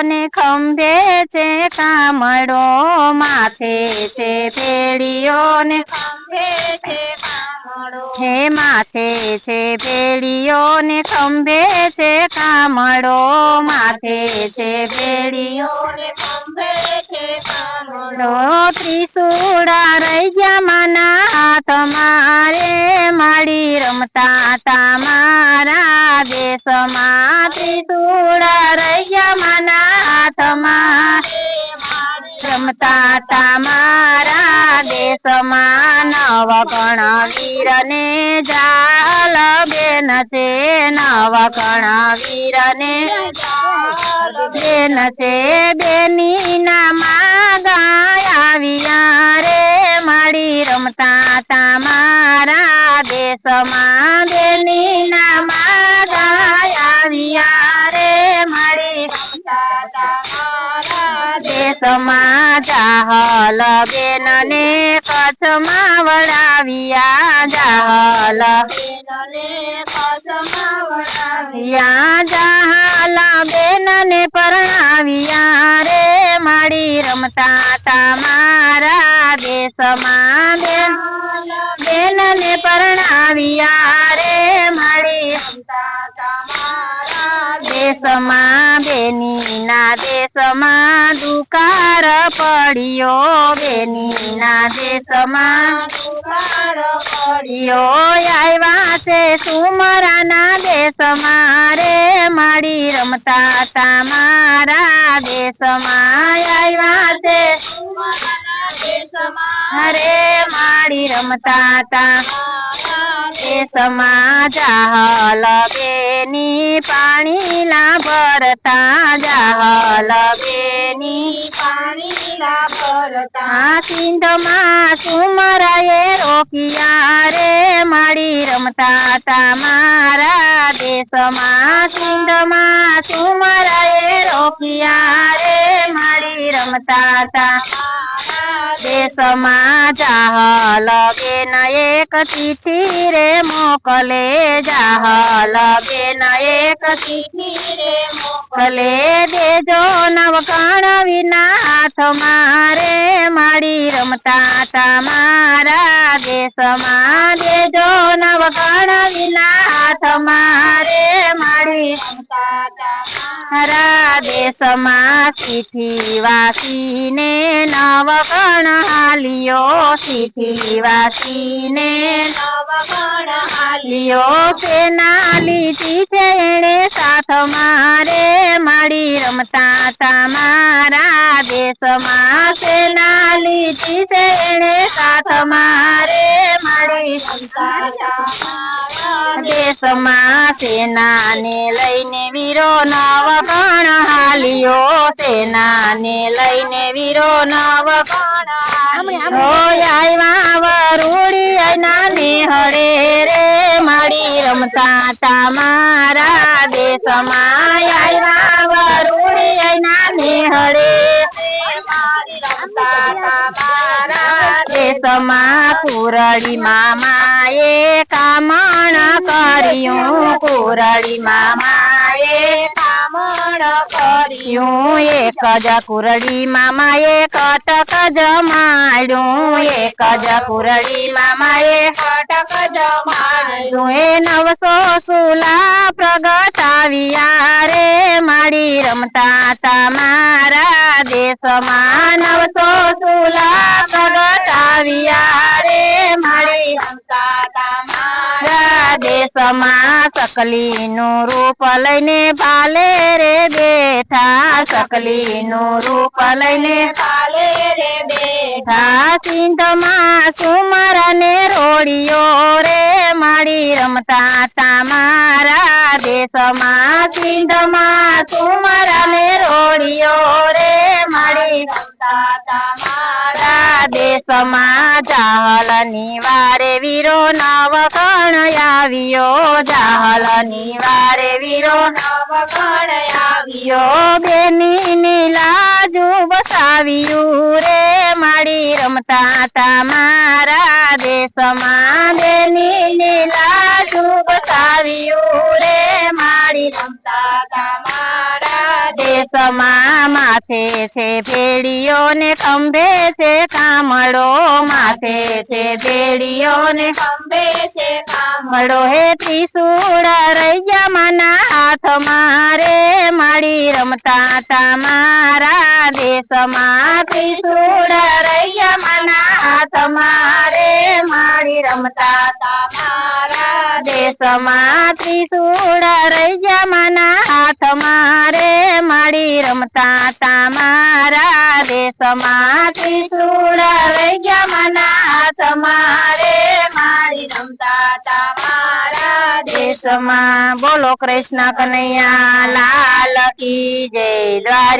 ને ખંભે છે કામડો, માથે છે પેડીઓ ને ખંભે છે કામડો, હે માથે છે પેડીઓ ને ખંભે છે કામડો, માથે છે પેડીઓ ને ખંભે છે કામડો, ત્રિશુળા રહી ગયા માના હાથમાં રે, માડી રમતા તા મારા દેશમાં, ત્રિશુળા રહી ગયા માના હાથમાં, રમતા તા મારા દેશમાં, નવગણ વીર ને જાલ બેન છે, નવગણ વીર ને બેન છે, બેની ના માગા આવ્યા રે, માડી રમતા તા મારા દેશમાં, બેની ના માગા આવ્યા રે, માડી રમતા તા મારા દેશમાં, જાહલ બેન ને કચ્છમાં વળાવ્યા, જાહલ બેન ને કચ્છમાં વળાવ્યા, જાહલ બેન ને પરણાવ્યા રે, માડી રમતા તા મારા દેશમાં, બેન ને પરણાવ્યા રે, માડી રમતા તા મારા દેશમાં, બેની ના દેશમાં દુકાર પડ્યો, બેની ના દેશમાં દુકાર પડ્યો, આવ્યા છે સુમરાના દેશમાં રે, માડી રમતા તા મારા દેશમાં, આવ્યા છે સુમરાના દેશમાં રે, માડી રમતા તા દેશમાં, જાહલ બેની પાણી લા ભરતા, જાહલ બેની પાણી લા ભરતા, સિંધમાં સુમરાએ રોક્યા રે, માડી રમતા તા મારા દેશમાં, સિંધમાં સુમરાએ રોક્યા રે, માડી રમતા તા દેશમાં, જાહલ બેન એક ચીઠી રે મોકલે, જાહલ બેન એક ચીઠી રે મોકલે, દેજો નવગણ વિના હાથમાં રે, માડી રમતા તા મારા દેશમાં, દેજો નવગણ વિના હાથમાં રે, માડી રમતા તા મારા દેશમાં, ચીઠી વાસીને નવગણ હાલ્યો, ચીઠી વાસીને નવગણ હાલ્યો, સેના લીધી છે એણે સાથમાં રે, માડી રમતા તા મારા દેશમાં, સેના લીધી છે એણે સાથમાં રે, માડી રમતા તા મારા દેશમાં, સેનાને લઈને વીરો નવગણ હાલ્યો, સેનાને લઈને વીરો નવગણ હાલ્યો, આવ્યા વરુડી એના નેહળે રે, માડી રમતા તા મારા દેશમાં, આવ્યા વરુડી એના નેહળે, માડી રમતા તા મારા દેશમાં, કુરડી મામાએ કામણ કર્યું, કુરડી મામાએ કામણ કર્યું, એક જ કુરડી મામાએ કટક જમાડ્યું, એક જ કુરડી મામાએ કટક જમાડ્યું, એ 900 સુલા પ્રગટાવ્યા રે, માડી રમતા તા મારા દેશમાં, 900 સુલા પ્રગટાવ્યા રે, માડી રમતા તા મારા દેશમાં, સકલીનું રૂપ લઈને ભાલે રે બેઠા, સકલીનું રૂપ લઈને ભાલે રે બેઠા, સિંધમાં સુમરાને રોડિયો રે, માડી રમતા તા મારા દેશમાં, સિંધમાં સુમરાને રોડિયો રે, માડી રમતા તા મારા દેશમાં, જાહલ ની વારે વીરો નવગણ આવ્યો, જાહલ ની વારે વીરો નવગણ આવ્યો, બેની ની લાજુ બસાવ્યું રે, માડી રમતા તા મારા દેશમાં, બેની ની લાજુ બસાવ્યું રે, માડી રમતા તા મારા દેશમાં માથે છે ભેડીઓ ને ખંભે છે કામળો માથે છે ભેડીઓ ને ખંભે છે મળો હે ત્રિશૂળ રૈયા માના હાથમાં રે માડી રમતા તમારા દેશમાં ત્રિશૂળ રૈયા માના હાથમાં રે માડી રમતા તમારા દેશમાં ત્રિશૂળ રૈયા માના હાથમાં રે માડી રમતા તમારા દેશમાં ત્રિશૂળ રૈયા માના હાથમાં રે મારી રમતા તમારા દેશમાં બોલો કૃષ્ણ કનૈયા લાલ કી જય દ્વારિકા